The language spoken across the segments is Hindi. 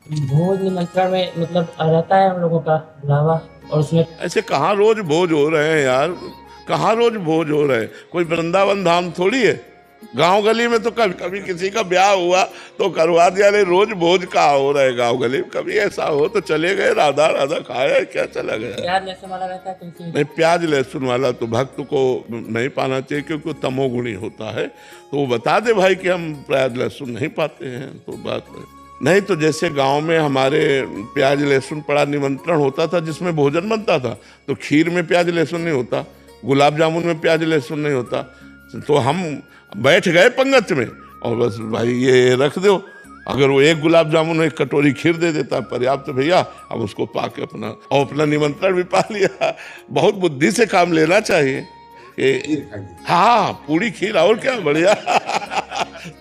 भोज निमंत्रण में मतलब रहता है हम लोगों का बुलावा, और उसमें ऐसे कहाँ रोज भोज हो रहे हैं यार, कहाँ रोज भोज हो रहे हैं। कोई वृंदावन धाम थोड़ी है। गांव गली में तो कभी कभी किसी का ब्याह हुआ तो करवा दिया, ले रोज भोज कहाँ हो रहा है गांव गली में। कभी ऐसा हो तो चले गए, राधा राधा खाया, क्या चला गया। प्याज लहसुन वाला रहता है तुलसी। नहीं, प्याज लहसुन वाला तो भक्त को नहीं पाना चाहिए, क्योंकि वो तमोगुणी होता है। तो वो बता दे भाई कि हम प्याज लहसुन नहीं पाते हैं, तो बात नहीं। तो जैसे गांव में हमारे प्याज लहसुन पड़ा निमंत्रण होता था जिसमें भोजन बनता था, तो खीर में प्याज लहसुन नहीं होता, गुलाब जामुन में प्याज लहसुन नहीं होता। तो हम बैठ गए पंगत में और बस भाई ये रख दो। अगर वो एक गुलाब जामुन एक कटोरी खीर दे देता पर्याप्त, तो भैया अब उसको पा के अपना निमंत्रण भी पा लिया। बहुत बुद्धि से काम लेना चाहिए। हाँ, पूरी खीर और क्या बढ़िया।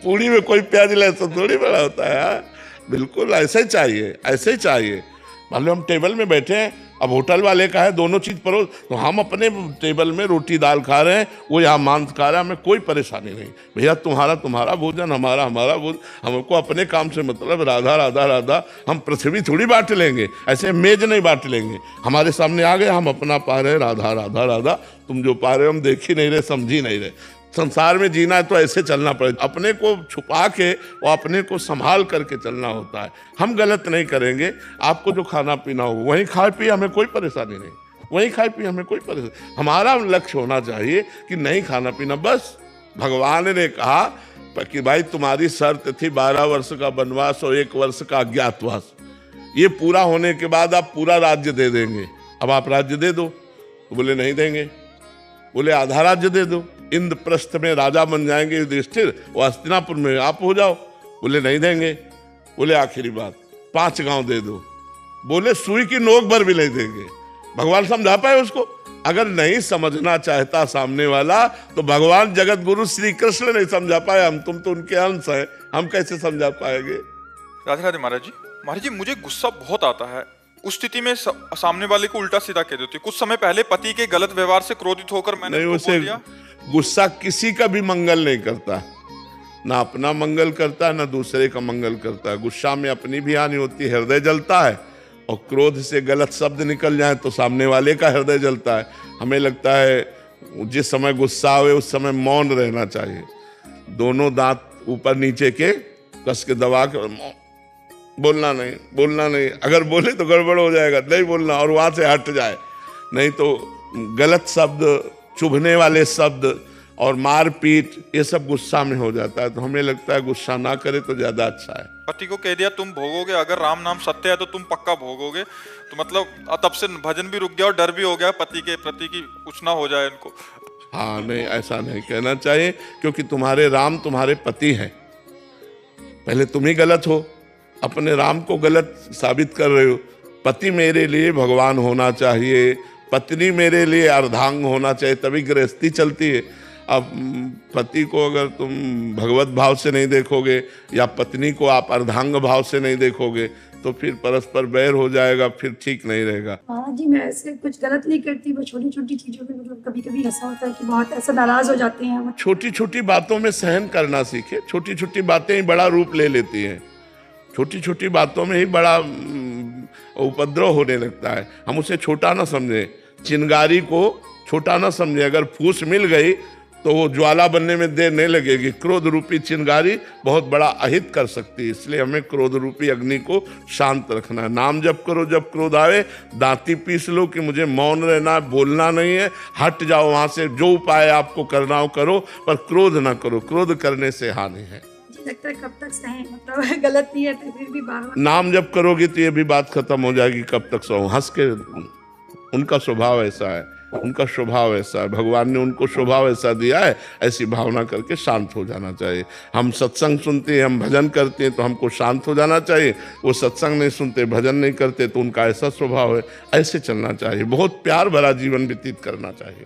पूरी में कोई प्याज लहसुन थोड़ी बड़ा होता है। हाँ? बिल्कुल ऐसे ही चाहिए, ऐसे ही चाहिए। मान लो हम टेबल में बैठे हैं, अब होटल वाले का है दोनों चीज परोस, तो हम अपने टेबल में रोटी दाल खा रहे हैं, वो यहाँ मांस खा रहा है, हमें कोई परेशानी नहीं। भैया तुम्हारा तुम्हारा भोजन, हमारा हमारा भोजन, हमको अपने काम से मतलब। राधा राधा राधा। हम पृथ्वी थोड़ी बांट लेंगे, ऐसे मेज नहीं बांट लेंगे। हमारे सामने आ गए, हम अपना पा रहे, राधा राधा राधा। तुम जो पा रहे हो हम देख ही नहीं रहे, समझ ही नहीं रहे। संसार में जीना है तो ऐसे चलना पड़ेगा, अपने को छुपा के और अपने को संभाल करके चलना होता है। हम गलत नहीं करेंगे, आपको जो खाना पीना हो वहीं खाए पिए, हमें कोई परेशानी नहीं। वहीं खाए पिए, हमें कोई परेशानी। हमारा लक्ष्य होना चाहिए कि नहीं खाना पीना। बस भगवान ने कहा कि भाई तुम्हारी शर्त थी 12 वर्ष का वनवास और 1 वर्ष का अज्ञातवास, ये पूरा होने के बाद आप पूरा राज्य दे देंगे, अब आप राज्य दे दो। तो बोले नहीं देंगे। बोले आधा राज्य दे दो, इंद्रप्रस्थ में राजा बन जाएंगे युधिष्ठिर, और हस्तिनापुर में आप हो जाओ। बोले नहीं देंगे। बोले आखिरी बात 5 गांव दे दो। बोले सुई की नोक भर भी नहीं देंगे। भगवान समझा पाए उसको? अगर नहीं समझना चाहता सामने वाला तो भगवान जगत गुरु श्री कृष्ण नहीं समझा पाए। हम तुम तो उनके अंश हैं, हम कैसे समझा पाएंगे। राधे राधे महाराज जी। महाराज जी, मुझे गुस्सा बहुत आता है। उस स्थिति में सामने वाले को उल्टा सीधा कह देती। कुछ समय पहले पति के गलत व्यवहार से क्रोधित होकर मैंने नहीं, उसे गुस्सा किसी का भी मंगल नहीं करता, ना अपना मंगल करता है ना दूसरे का मंगल करता है। गुस्सा में अपनी भी हानि होती है, हृदय जलता है, और क्रोध से गलत शब्द निकल जाए तो सामने वाले का हृदय जलता है। हमें लगता है जिस समय गुस्सा आवे उस समय मौन रहना चाहिए, दोनों दांत ऊपर नीचे के कस के दबा के बोलना नहीं, बोलना नहीं। अगर बोले तो गड़बड़ हो जाएगा, नहीं बोलना, और वहां से हट जाए। नहीं तो गलत शब्द, चुभने वाले शब्द और मारपीट, ये सब गुस्सा में हो जाता है। तो हमें लगता है गुस्सा ना करे तो ज्यादा अच्छा है। पति को कह दिया तुम भोगोगे, अगर राम नाम सत्य है तो तुम पक्का भोगोगे। तो मतलब तब से भजन भी रुक गया और डर भी हो गया पति के प्रति की कुछ ना हो जाए इनको। हाँ, नहीं, ऐसा नहीं कहना चाहिए, क्योंकि तुम्हारे राम तुम्हारे पति हैं। पहले तुम ही गलत हो, अपने राम को गलत साबित कर रहे हो। पति मेरे लिए भगवान होना चाहिए, पत्नी मेरे लिए अर्धांग होना चाहिए, तभी गृहस्थी चलती है। अब पति को अगर तुम भगवत भाव से नहीं देखोगे या पत्नी को आप अर्धांग भाव से नहीं देखोगे तो फिर परस्पर बैर हो जाएगा, फिर ठीक नहीं रहेगा। हाँ जी, मैं ऐसे कुछ गलत नहीं करती, बस छोटी छोटी चीजों में मतलब कभी कभी ऐसा होता है कि बहुत ऐसा नाराज हो जाते हैं। छोटी छोटी बातों में सहन करना सीखे। छोटी छोटी बातें ही बड़ा रूप ले लेती हैं। छोटी छोटी बातों में ही बड़ा उपद्रव होने लगता है। हम उसे छोटा ना समझें, चिंगारी को छोटा ना समझें। अगर फूस मिल गई तो वो ज्वाला बनने में देर नहीं लगेगी। क्रोध रूपी चिंगारी बहुत बड़ा अहित कर सकती है, इसलिए हमें क्रोध रूपी अग्नि को शांत रखना है। नाम जप करो, जब क्रोध आवे दांती पीस लो कि मुझे मौन रहना, बोलना नहीं है, हट जाओ वहां से। जो उपाय आपको करना हो करो, पर क्रोध ना करो, क्रोध करने से हानि है। लगता है कब तक सहें, मतलब गलत नहीं है तो फिर भी बार बार नाम जब करोगे तो ये भी बात खत्म हो जाएगी, कब तक सहो। हंस के, उनका स्वभाव ऐसा है, उनका स्वभाव ऐसा है, भगवान ने उनको स्वभाव ऐसा दिया है। ऐसी भावना करके शांत हो जाना चाहिए। हम सत्संग सुनते हैं, हम भजन करते हैं तो हमको शांत हो जाना चाहिए। वो सत्संग नहीं सुनते, भजन नहीं करते तो उनका ऐसा स्वभाव है। ऐसे चलना चाहिए, बहुत प्यार भरा जीवन व्यतीत करना चाहिए।